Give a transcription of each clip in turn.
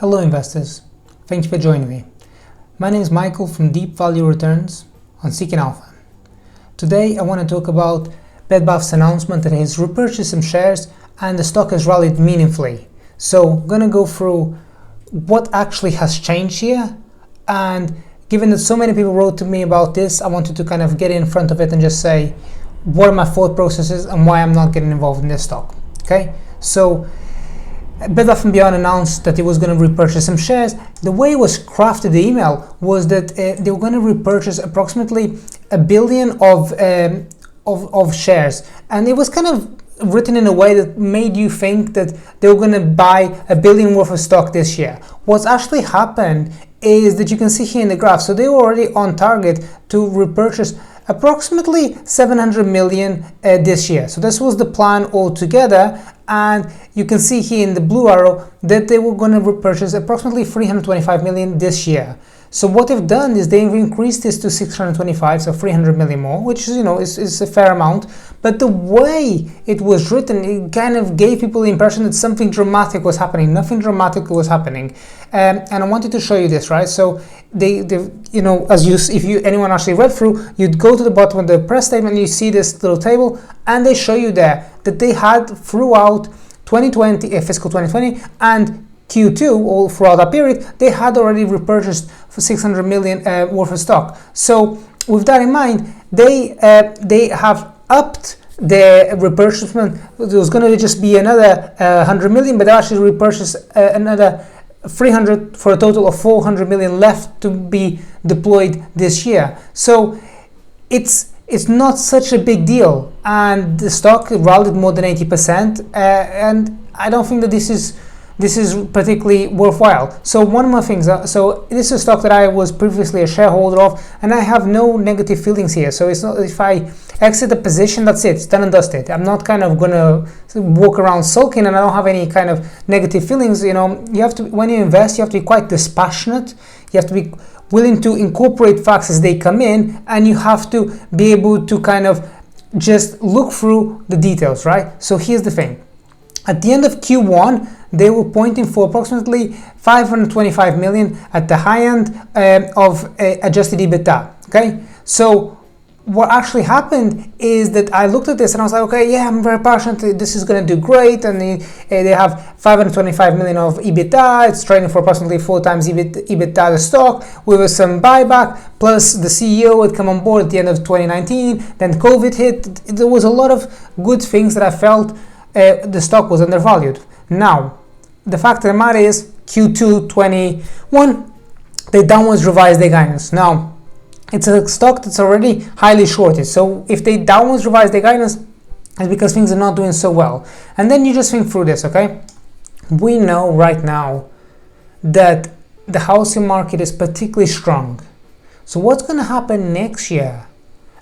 Hello investors, thank you for joining me. My name is Michael from Deep Value Returns on Seeking Alpha. Today I want to talk about Bed Bath's announcement that it has repurchased some shares and the stock has rallied meaningfully. So I'm going to go through what actually has changed here, and given that so many people wrote to me about this, I wanted to kind of get in front of it and just say what are my thought processes and why I'm not getting involved in this stock. Okay, so Bed Bath & Beyond announced that it was going to repurchase some shares. The way it was crafted, the email, was that they were going to repurchase approximately $1 billion of shares, and it was kind of written in a way that made you think that they were going to buy $1 billion worth of stock this year. What's actually happened is that you can see here in the graph, so they were already on target to repurchase approximately 700 million this year. So this was the plan altogether, and you can see here in the blue arrow that they were going to repurchase approximately 325 million this year. So what they've done is they've increased this to 625, so 300 million more, which is a fair amount. But the way it was written, it kind of gave people the impression that something dramatic was happening. Nothing dramatic was happening, and I wanted to show you this, right? So anyone actually read through, you'd go to the bottom of the press statement, and you see this little table, and they show you there that they had throughout 2020, fiscal 2020, and Q2, all throughout that period, they had already repurchased for 600 million worth of stock. So with that in mind, they have upped their repurchasement. There was going to just be another 100 million, but they actually repurchased another 300 for a total of 400 million left to be deployed this year. So it's not such a big deal, and the stock rallied more than 80%, and I don't think that this is particularly worthwhile. So one of my things, so this is a stock that I was previously a shareholder of, and I have no negative feelings here. So it's not, if I exit the position, that's it, it's done and dusted. I'm not kind of gonna walk around sulking, and I don't have any kind of negative feelings. You know, you have to, when you invest, you have to be quite dispassionate. You have to be willing to incorporate facts as they come in, and you have to be able to kind of just look through the details, right? So here's the thing. At the end of Q1, they were pointing for approximately 525 million at the high end of adjusted EBITDA. Okay, so what actually happened is that I looked at this and I was like, okay, yeah, I'm very passionate. This is going to do great, and they have 525 million of EBITDA. It's trading for approximately 4 times EBITDA the stock, with some buyback. Plus, the CEO had come on board at the end of 2019. Then COVID hit. There was a lot of good things that I felt the stock was undervalued. Now, the fact of the matter is, Q2 21, they downwards revised their guidance. Now, it's a stock that's already highly shorted. So if they downwards revise their guidance, it's because things are not doing so well. And then you just think through this, okay? We know right now that the housing market is particularly strong. So what's going to happen next year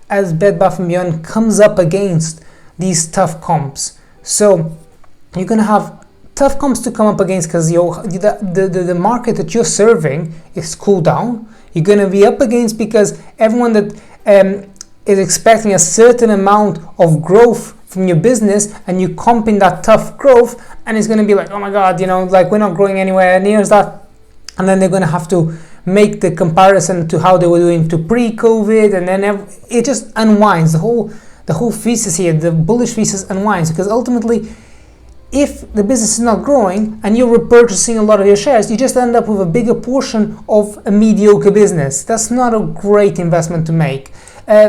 as Bed Bath & Beyond comes up against these tough comps? So you're going to have tough comps to come up against because the market that you're serving is cooled down. You're going to be up against because everyone that is expecting a certain amount of growth from your business, and you comping that tough growth, and it's going to be like, oh my God, like we're not growing anywhere near that. And then they're going to have to make the comparison to how they were doing to pre-COVID, and then it just unwinds. The whole thesis here, the bullish thesis unwinds, because ultimately, if the business is not growing and you're repurchasing a lot of your shares, you just end up with a bigger portion of a mediocre business. That's not a great investment to make.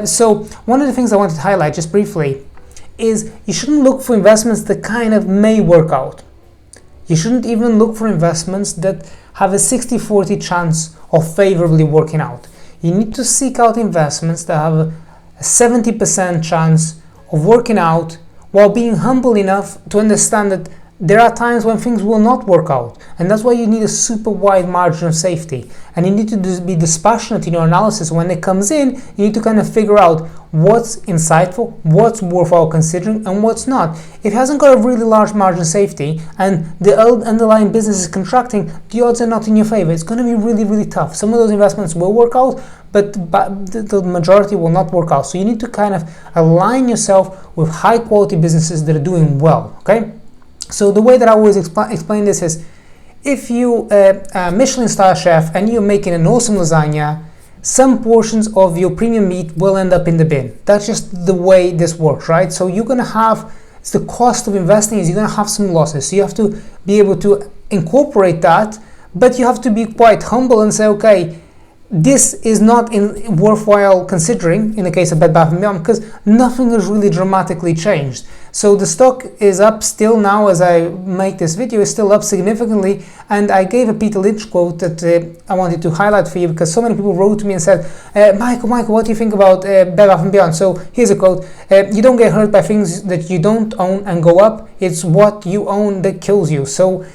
So one of the things I wanted to highlight just briefly is you shouldn't look for investments that kind of may work out. You shouldn't even look for investments that have a 60-40 chance of favorably working out. You need to seek out investments that have a 70% chance of working out, while being humble enough to understand that there are times when things will not work out, and that's why you need a super wide margin of safety, and you need to be dispassionate in your analysis. When it comes in, you need to kind of figure out what's insightful, what's worthwhile considering, and what's not. If it hasn't got a really large margin of safety and the underlying business is contracting, the odds are not in your favor. It's going to be really, really tough. Some of those investments will work out, but the majority will not work out. So you need to kind of align yourself with high quality businesses that are doing well, okay? So the way that I always explain this is, if you a Michelin star chef and you're making an awesome lasagna, some portions of your premium meat will end up in the bin. That's just the way this works, right? So you're gonna have, it's the cost of investing is you're gonna have some losses. So you have to be able to incorporate that, but you have to be quite humble and say, okay, this is not worthwhile considering in the case of Bed Bath & Beyond, because nothing has really dramatically changed. So the stock is up still now as I make this video, is still up significantly, and I gave a Peter Lynch quote that I wanted to highlight for you because so many people wrote to me and said, Michael, what do you think about Bed Bath & Beyond? So here's a quote, you don't get hurt by things that you don't own and go up, it's what you own that kills you. So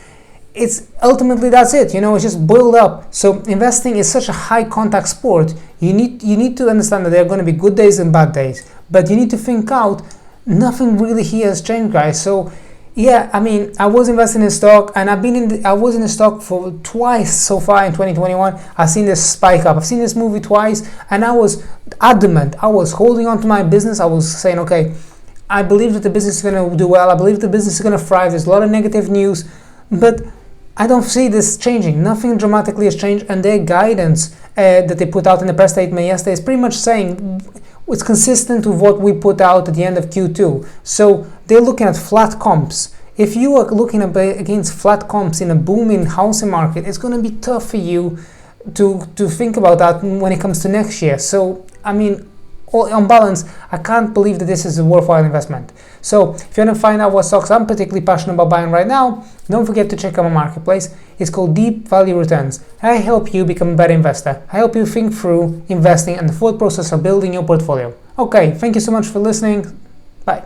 it's ultimately, that's it, you know, it's just boiled up. So investing is such a high contact sport. You need to understand that there are going to be good days and bad days, but you need to think out, nothing really here has changed, guys. So yeah, I mean, I was investing in stock, and I was in the stock for twice so far in 2021. I've seen this spike up, I've seen this movie twice, and I was adamant, I was holding on to my business. I was saying, okay, I believe that the business is going to do well, I believe the business is going to thrive. There's a lot of negative news, but I don't see this changing. Nothing dramatically has changed, and their guidance that they put out in the press statement yesterday is pretty much saying it's consistent with what we put out at the end of Q2. So they're looking at flat comps. If you are looking against flat comps in a booming housing market, it's going to be tough for you to think about that when it comes to next year. So I mean, on balance, I can't believe that this is a worthwhile investment. So if you want to find out what stocks I'm particularly passionate about buying right now, don't forget to check out my marketplace. It's called Deep Value Returns. I help you become a better investor. I help you think through investing and the thought process of building your portfolio. Okay, thank you so much for listening. Bye.